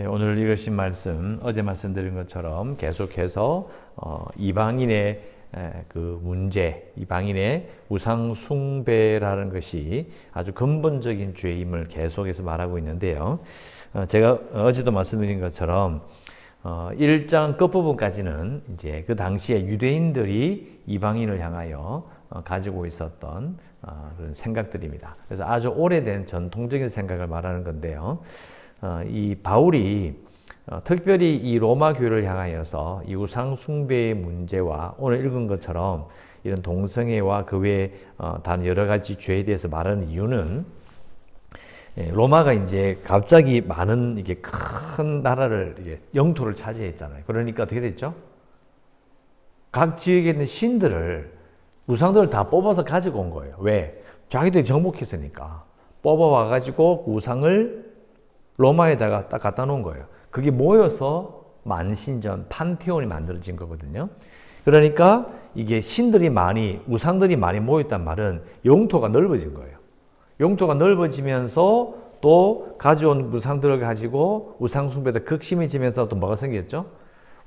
오늘 읽으신 말씀, 어제 말씀드린 것처럼 계속해서 이방인의 그 문제, 이방인의 우상 숭배라는 것이 아주 근본적인 죄임을 계속해서 말하고 있는데요. 제가 어제도 말씀드린 것처럼 1장 끝부분까지는 이제 그 당시에 유대인들이 이방인을 향하여 가지고 있었던 그런 생각들입니다. 그래서 아주 오래된 전통적인 생각을 말하는 건데요. 이 바울이 특별히 이 로마 교회를 향하여서 이 우상 숭배의 문제와 오늘 읽은 것처럼 이런 동성애와 그 외에 다른 여러 가지 죄에 대해서 말하는 이유는 로마가 이제 갑자기 많은 이게 큰 나라를 이게 영토를 차지했잖아요. 그러니까 어떻게 됐죠? 각 지역에 있는 신들을 우상들을 다 뽑아서 가지고 온 거예요. 왜? 자기들이 정복했으니까 뽑아와 가지고 우상을 로마에다가 딱 갖다 놓은 거예요. 그게 모여서 만신전, 판테온이 만들어진 거거든요. 그러니까 이게 신들이 많이, 우상들이 많이 모였단 말은 영토가 넓어진 거예요. 영토가 넓어지면서 또 가져온 우상들을 가지고 우상숭배가 극심해지면서 또 뭐가 생겼죠?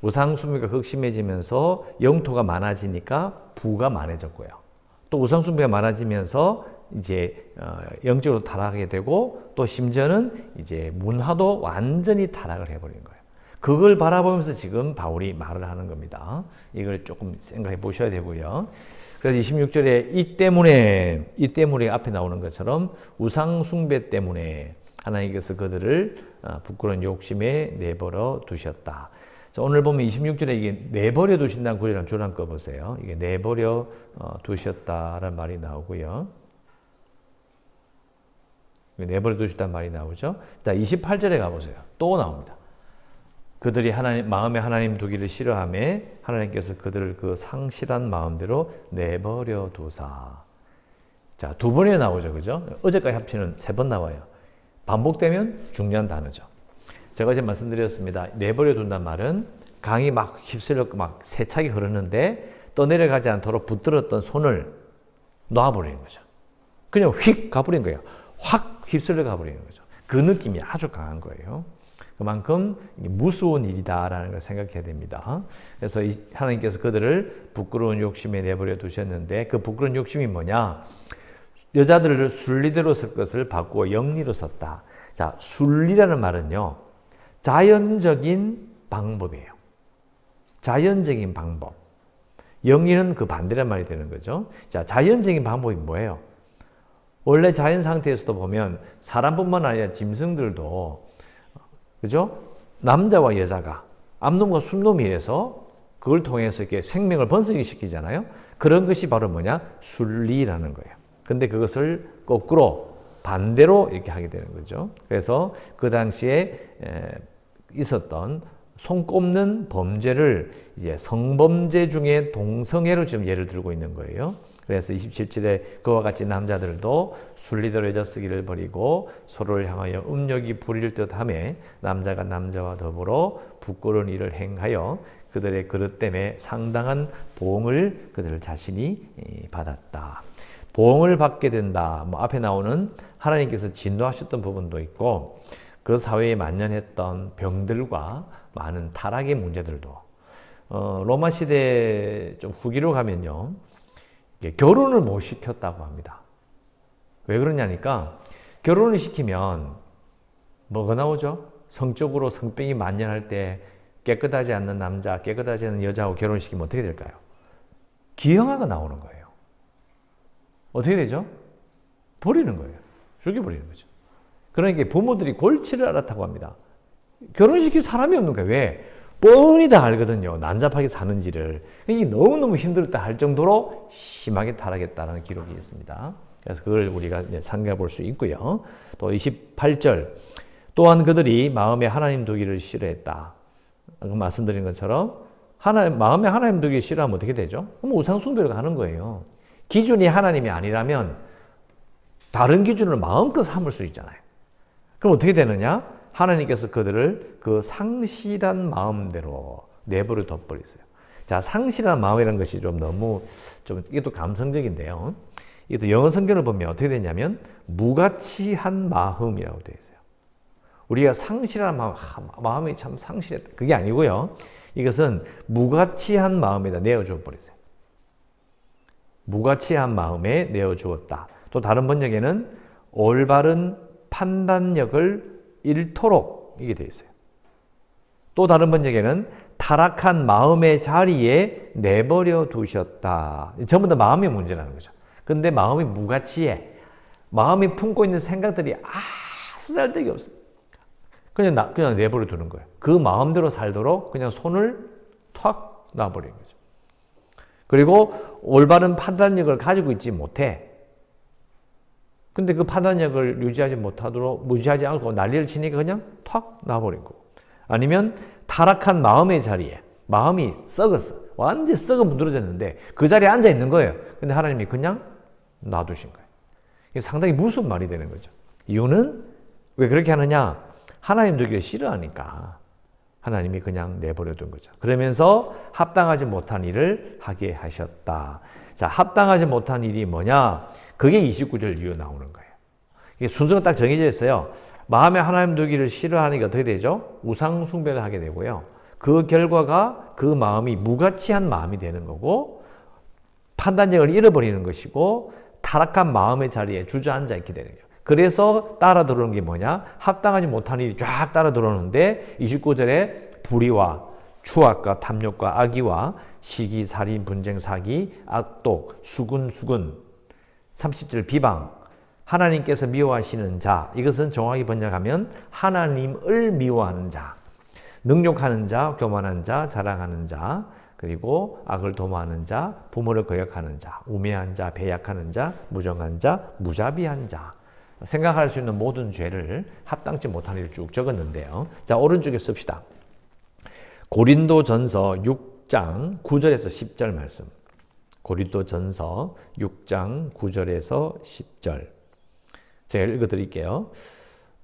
우상숭배가 극심해지면서 영토가 많아지니까 부가 많아졌고요. 또 우상숭배가 많아지면서 이제 영적으로 타락하게 되고 또 심지어는 이제 문화도 완전히 타락을 해버린 거예요. 그걸 바라보면서 지금 바울이 말을 하는 겁니다. 이걸 조금 생각해 보셔야 되고요. 그래서 26절에 이 때문에 앞에 나오는 것처럼 우상 숭배 때문에 하나님께서 그들을 부끄러운 욕심에 내버려 두셨다. 자, 오늘 보면 26절에 이게 내버려 두신다는 구절이랑 줄한 거 보세요. 이게 내버려 두셨다라는 말이 나오고요. 내버려 두셨다는 말이 나오죠. 자, 28절에 가보세요. 또 나옵니다. 그들이 마음에 하나님 두기를 싫어하며 하나님께서 그들을 그 상실한 마음대로 내버려 두사. 자, 두 번에 나오죠. 그죠? 어제까지 합치면 3번 나와요. 반복되면 중요한 단어죠. 제가 어제 말씀드렸습니다. 내버려 둔다는 말은 강이 막 휩쓸렸고 막 세차게 흐르는데 떠내려가지 않도록 붙들었던 손을 놔버리는 거죠. 그냥 휙 가버린 거예요. 확 휩쓸려 가버리는 거죠. 그 느낌이 아주 강한 거예요. 그만큼 무서운 일이다라는 걸 생각해야 됩니다. 그래서 하나님께서 그들을 부끄러운 욕심에 내버려 두셨는데 그 부끄러운 욕심이 뭐냐? 여자들을 순리대로 쓸 것을 바꾸어 영리로 썼다. 자, 순리라는 말은요, 자연적인 방법이에요. 자연적인 방법. 영리는 그 반대란 말이 되는 거죠. 자, 자연적인 방법이 뭐예요? 원래 자연 상태에서도 보면 사람뿐만 아니라 짐승들도 그죠? 남자와 여자가 암놈과 순놈이 해서 그걸 통해서 이렇게 생명을 번성이 시키잖아요. 그런 것이 바로 뭐냐? 순리라는 거예요. 근데 그것을 거꾸로 반대로 이렇게 하게 되는 거죠. 그래서 그 당시에 있었던 손꼽는 범죄를 이제 성범죄 중에 동성애로 지금 예를 들고 있는 거예요. 그래서 27절에 그와 같이 남자들도 순리대로 여자 쓰기를 버리고 서로를 향하여 음욕이 부릴 듯하며 남자가 남자와 더불어 부끄러운 일을 행하여 그들의 그릇 때문에 상당한 보응을 그들 자신이 받았다. 보응을 받게 된다. 뭐 앞에 나오는 하나님께서 진노하셨던 부분도 있고 그 사회에 만연했던 병들과 많은 타락의 문제들도 로마 시대 좀 후기로 가면요. 결혼을 못 시켰다고 합니다. 왜 그러냐니까 결혼을 시키면 뭐가 나오죠? 성적으로 성병이 만연할 때 깨끗하지 않는 남자, 깨끗하지 않는 여자하고 결혼시키면 어떻게 될까요? 기형아가 나오는 거예요. 어떻게 되죠? 버리는 거예요. 죽여버리는 거죠. 그러니까 부모들이 골치를 앓았다고 합니다. 결혼시킬 사람이 없는 거예요. 왜? 뻔히 다 알거든요. 난잡하게 사는지를. 이게 너무너무 힘들었다 할 정도로 심하게 타락했다는 기록이 있습니다. 그래서 그걸 우리가 상기해 볼 수 있고요. 또 28절. 또한 그들이 마음에 하나님 두기를 싫어했다. 말씀드린 것처럼 마음에 하나님 두기 싫어하면 어떻게 되죠? 그럼 우상숭배로 가는 거예요. 기준이 하나님이 아니라면 다른 기준을 마음껏 삼을 수 있잖아요. 그럼 어떻게 되느냐? 하나님께서 그들을 그 상실한 마음대로 내버려 둬버렸어요. 자, 상실한 마음이라는 것이 이게 또 감성적인데요. 이게 또 영어 성경을 보면 어떻게 되냐면 무가치한 마음이라고 되어 있어요. 우리가 상실한 마음, 마음이 참 상실했다. 그게 아니고요. 이것은 무가치한 마음에다 내어주어 버리세요. 무가치한 마음에 내어주었다. 또 다른 번역에는 올바른 판단력을 잃도록 이게 되어 있어요. 또 다른 번역에는 타락한 마음의 자리에 내버려 두셨다. 전부 다 마음의 문제라는 거죠. 근데 마음이 무가치해. 마음이 품고 있는 생각들이 아주 쓸데기 없어요. 그냥 내버려 두는 거예요. 그 마음대로 살도록 그냥 손을 탁 놔버리는 거죠. 그리고 올바른 판단력을 가지고 있지 못해. 근데 그 판단력을 무시하지 않고 난리를 치니까 그냥 탁 놔버린 거고. 아니면 타락한 마음의 자리에 마음이 썩었어. 완전히 썩어 문드러졌는데 그 자리에 앉아 있는 거예요. 근데 하나님이 그냥 놔두신 거예요. 이게 상당히 무슨 말이 되는 거죠. 이유는 왜 그렇게 하느냐? 하나님 두기를 싫어하니까 하나님이 그냥 내버려 둔 거죠. 그러면서 합당하지 못한 일을 하게 하셨다. 자, 합당하지 못한 일이 뭐냐? 그게 29절 이후에 나오는 거예요. 이게 순서가 딱 정해져 있어요. 마음에 하나님 두기를 싫어하니까 어떻게 되죠? 우상 숭배를 하게 되고요. 그 결과가 그 마음이 무가치한 마음이 되는 거고 판단력을 잃어버리는 것이고 타락한 마음의 자리에 주저앉아 있게 되는 거예요. 그래서 따라 들어오는 게 뭐냐? 합당하지 못한 일이 쫙 따라 들어오는데 29절에 불의와 추악과 탐욕과 악의와 시기, 살인, 분쟁, 사기, 악독, 수군, 30절 비방, 하나님께서 미워하시는 자, 이것은 정확히 번역하면 하나님을 미워하는 자, 능욕하는 자, 교만한 자, 자랑하는 자, 그리고 악을 도모하는 자, 부모를 거역하는 자, 우매한 자, 배약하는 자, 무정한 자, 무자비한 자. 생각할 수 있는 모든 죄를 합당치 못한 일을 쭉 적었는데요. 자, 오른쪽에 씁시다. 고린도전서 6장 9절에서 10절 말씀. 고린도전서 6장 9절에서 10절. 제가 읽어드릴게요.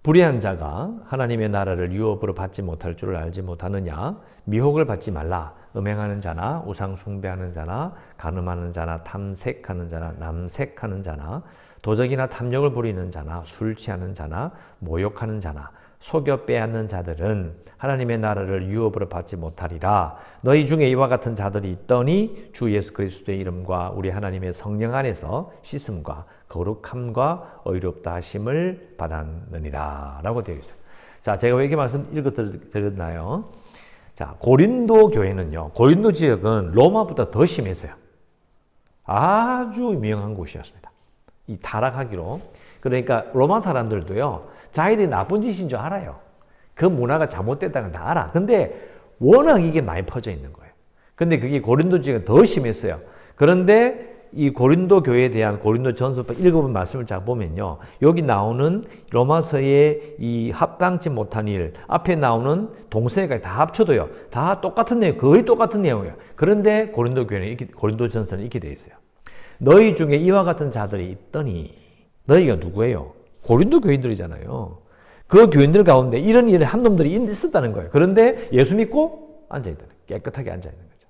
불의한 자가 하나님의 나라를 유업으로 받지 못할 줄을 알지 못하느냐? 미혹을 받지 말라. 음행하는 자나 우상 숭배하는 자나 간음하는 자나 탐색하는 자나 남색하는 자나 도적이나 탐욕을 부리는 자나 술 취하는 자나 모욕하는 자나 속여 빼앗는 자들은 하나님의 나라를 유업으로 받지 못하리라. 너희 중에 이와 같은 자들이 있더니 주 예수 그리스도의 이름과 우리 하나님의 성령 안에서 씻음과 거룩함과 의롭다 하심을 받았느니라 라고 되어 있어요. 자, 제가 왜 이렇게 말씀 읽어드렸나요? 자, 고린도 교회는요, 고린도 지역은 로마보다 더 심했어요. 아주 유명한 곳이었습니다. 이 타락하기로. 그러니까 로마 사람들도요, 자기들이 나쁜 짓인 줄 알아요. 그 문화가 잘못됐다는 걸 다 알아. 근데 워낙 이게 많이 퍼져 있는 거예요. 근데 그게 고린도 지역은 더 심했어요. 그런데 이 고린도 교회에 대한 고린도 전서 읽어본 말씀을 잘 보면요. 여기 나오는 로마서의 이 합당치 못한 일, 앞에 나오는 동서애가 다 합쳐도요. 다 똑같은 내용, 거의 똑같은 내용이에요. 그런데 고린도 교회는 이렇게, 고린도 전서는 이렇게 되어 있어요. 너희 중에 이와 같은 자들이 있더니, 너희가 누구예요? 고린도 교인들이잖아요. 그 교인들 가운데 이런 일에 한 놈들이 있었다는 거예요. 그런데 예수 믿고 앉아있다는 거예요. 깨끗하게 앉아있는 거죠.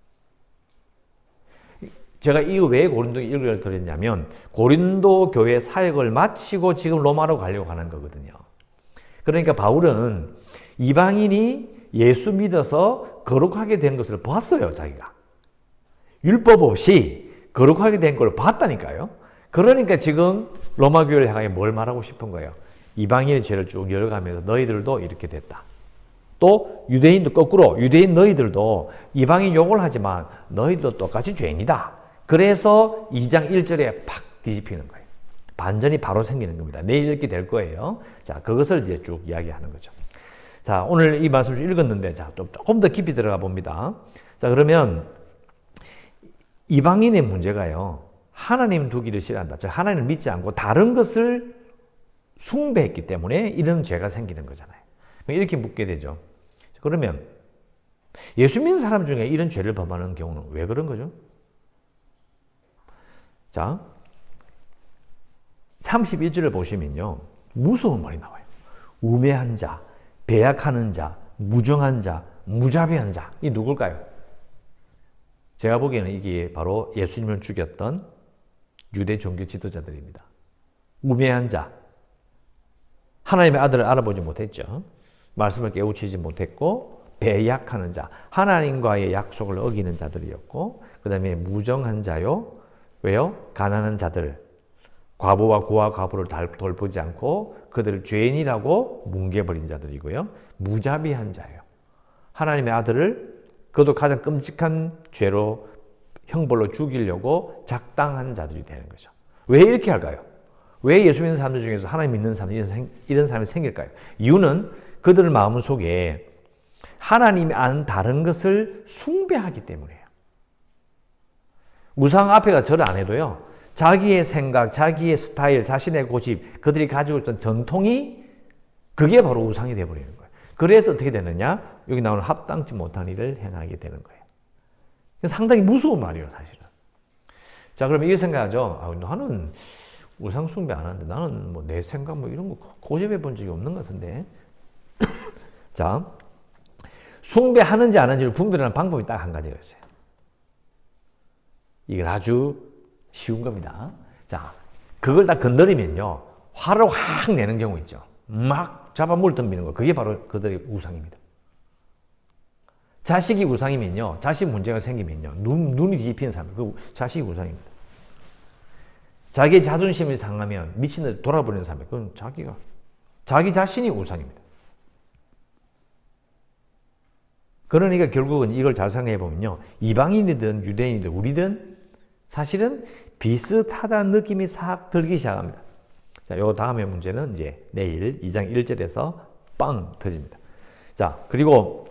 제가 이 왜 고린도 일기를 드렸냐면 고린도 교회 사역을 마치고 지금 로마로 가려고 하는 거거든요. 그러니까 바울은 이방인이 예수 믿어서 거룩하게 된 것을 봤어요. 자기가. 율법 없이 거룩하게 된 걸 봤다니까요. 그러니까 지금 로마 교회를 향해 뭘 말하고 싶은 거예요. 이방인의 죄를 쭉 열어가면서 너희들도 이렇게 됐다. 또 유대인도 거꾸로 유대인 너희들도 이방인 욕을 하지만 너희도 똑같이 죄인이다. 그래서 2장 1절에 팍 뒤집히는 거예요. 반전이 바로 생기는 겁니다. 내일 읽게 될 거예요. 자, 그것을 이제 쭉 이야기하는 거죠. 자, 오늘 이 말씀을 읽었는데, 자, 또 조금 더 깊이 들어가 봅니다. 자, 그러면 이방인의 문제가요, 하나님 두기를 싫어한다. 즉, 하나님을 믿지 않고 다른 것을 숭배했기 때문에 이런 죄가 생기는 거잖아요. 이렇게 묻게 되죠. 그러면 예수 믿는 사람 중에 이런 죄를 범하는 경우는 왜 그런 거죠? 자, 31절을 보시면요. 무서운 말이 나와요. 우매한 자, 배약하는 자, 무정한 자, 무자비한 자. 이 누굴까요? 제가 보기에는 이게 바로 예수님을 죽였던 유대 종교 지도자들입니다. 우매한 자. 하나님의 아들을 알아보지 못했죠. 말씀을 깨우치지 못했고 배약하는 자, 하나님과의 약속을 어기는 자들이었고 그 다음에 무정한 자요. 왜요? 가난한 자들, 과부와 고아 과부를 돌보지 않고 그들을 죄인이라고 뭉개버린 자들이고요. 무자비한 자예요. 하나님의 아들을 그것도 가장 끔찍한 죄로 형벌로 죽이려고 작당한 자들이 되는 거죠. 왜 이렇게 할까요? 왜 예수 믿는 사람들 중에서 하나님 믿는 사람들 이런 사람이 생길까요? 이유는 그들 마음속에 하나님이 아는 다른 것을 숭배하기 때문이에요. 우상 앞에가 절을 안 해도요. 자기의 생각, 자기의 스타일, 자신의 고집, 그들이 가지고 있던 전통이 그게 바로 우상이 되어버리는 거예요. 그래서 어떻게 되느냐? 여기 나오는 합당치 못한 일을 행하게 되는 거예요. 상당히 무서운 말이에요, 사실은. 자, 그럼 이게 생각하죠. 아, 나는 우상 숭배 안 하는데 나는 뭐 내 생각 뭐 이런 거 고집해 본 적이 없는 것 같은데. 자, 숭배하는지 안 하는지를 분별하는 방법이 딱 한 가지가 있어요. 이건 아주 쉬운 겁니다. 자, 그걸 다 건드리면요. 화를 확 내는 경우 있죠. 막 잡아물 덤비는 거. 그게 바로 그들의 우상입니다. 자식이 우상이면요. 자식 문제가 생기면요. 눈이 뒤집히는 사람. 그 자식이 우상입니다. 자기의 자존심이 상하면 미친 듯이 돌아버리는 사람. 그건 자기 자신이 우상입니다. 그러니까 결국은 이걸 잘 생각해 보면요. 이방인이든 유대인이든 우리든 사실은 비슷하다는 느낌이 싹 들기 시작합니다. 자, 요 다음의 문제는 이제 내일 2장 1절에서 빵 터집니다. 자, 그리고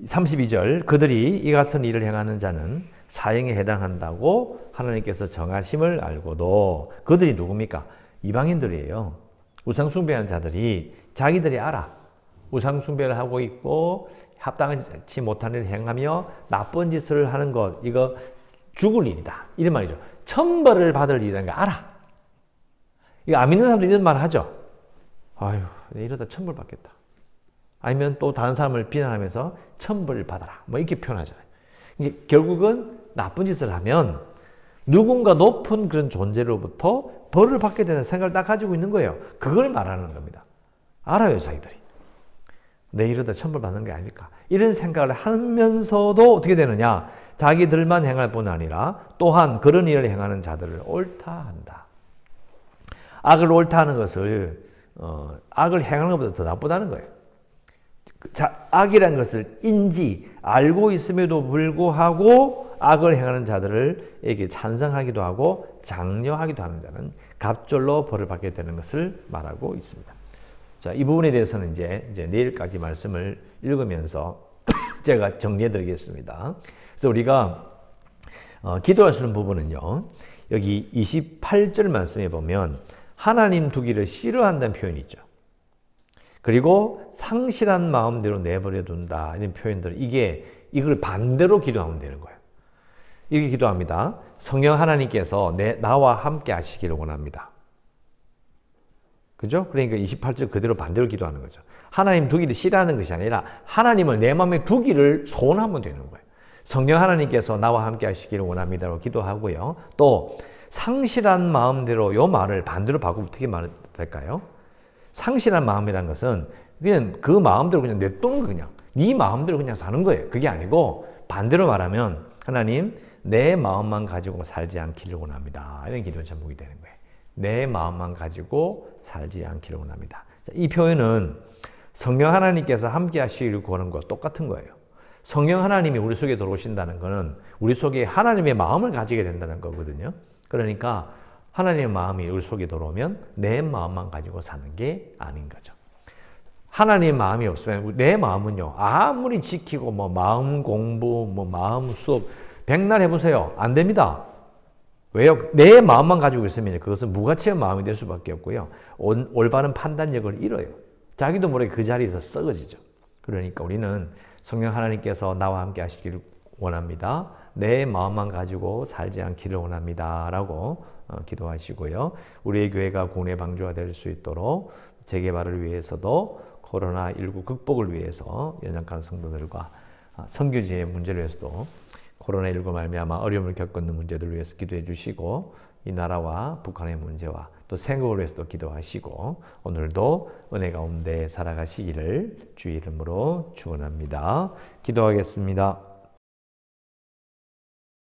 32절 그들이 이 같은 일을 행하는 자는 사형에 해당한다고 하나님께서 정하심을 알고도 그들이 누굽니까? 이방인들이에요. 우상숭배하는 자들이 자기들이 알아. 우상숭배를 하고 있고 합당하지 못한 일을 행하며 나쁜 짓을 하는 것 이거 죽을 일이다. 이런 말이죠. 천벌을 받을 일이라는 거 알아. 이거 안 믿는 사람도 이런 말을 하죠. 아유, 이러다 천벌 받겠다. 아니면 또 다른 사람을 비난하면서 천벌을 받아라. 뭐 이렇게 표현하잖아요. 이게 결국은 나쁜 짓을 하면 누군가 높은 그런 존재로부터 벌을 받게 되는 생각을 딱 가지고 있는 거예요. 그걸 말하는 겁니다. 알아요, 자기들이. 내 이러다 천벌 받는 게 아닐까. 이런 생각을 하면서도 어떻게 되느냐. 자기들만 행할 뿐 아니라 또한 그런 일을 행하는 자들을 옳다 한다. 악을 옳다 하는 것을 악을 행하는 것보다 더 나쁘다는 거예요. 악이라는 것을 알고 있음에도 불구하고 악을 행하는 자들을 에게 찬성하기도 하고 장려하기도 하는 자는 갑절로 벌을 받게 되는 것을 말하고 있습니다. 자, 이 부분에 대해서는 이제 내일까지 말씀을 읽으면서 제가 정리해 드리겠습니다. 그래서 우리가 기도할 수 있는 부분은요. 여기 28절 말씀에 보면 하나님 두기를 싫어한다는 표현이 있죠. 그리고 상실한 마음대로 내버려 둔다. 이런 표현들. 이걸 반대로 기도하면 되는 거예요. 이렇게 기도합니다. 성령 하나님께서 나와 함께 하시기를 원합니다. 그죠? 그러니까 28절 그대로 반대로 기도하는 거죠. 하나님 두기를 싫어하는 것이 아니라 하나님을 내 마음에 두기를 소원하면 되는 거예요. 성령 하나님께서 나와 함께 하시기를 원합니다라고 기도하고요. 또 상실한 마음대로 이 말을 반대로 바꾸면 어떻게 말해야 될까요? 상실한 마음이라는 것은 그냥 그 마음대로 그냥 냅두는 거 그냥 네 마음대로 그냥 사는 거예요. 그게 아니고 반대로 말하면 하나님 내 마음만 가지고 살지 않기를 원합니다. 이런 기도 제목이 되는 거예요. 내 마음만 가지고 살지 않기를 원합니다. 이 표현은 성령 하나님께서 함께 하시기를 구하는 것과 똑같은 거예요. 성령 하나님이 우리 속에 들어오신다는 것은 우리 속에 하나님의 마음을 가지게 된다는 거거든요. 그러니까 하나님의 마음이 우리 속에 들어오면 내 마음만 가지고 사는 게 아닌 거죠. 하나님의 마음이 없으면 내 마음은요. 아무리 지키고 마음 공부, 마음 수업 백날 해보세요. 안 됩니다. 왜요? 내 마음만 가지고 있으면 그것은 무가치한 마음이 될 수밖에 없고요. 올바른 판단력을 잃어요. 자기도 모르게 그 자리에서 썩어지죠. 그러니까 우리는 성령 하나님께서 나와 함께 하시기를 원합니다. 내 마음만 가지고 살지 않기를 원합니다. 라고 기도하시고요. 우리의 교회가 국내 방주가 될 수 있도록 재개발을 위해서도 코로나19 극복을 위해서 연약한 성도들과 선교지의 문제를 위해서도 코로나19 말미암아 어려움을 겪는 문제들을 위해서 기도해 주시고 이 나라와 북한의 문제와 또 생각을 위해서도 기도하시고 오늘도 은혜 가운데 살아가시기를 주의 이름으로 축원합니다. 기도하겠습니다.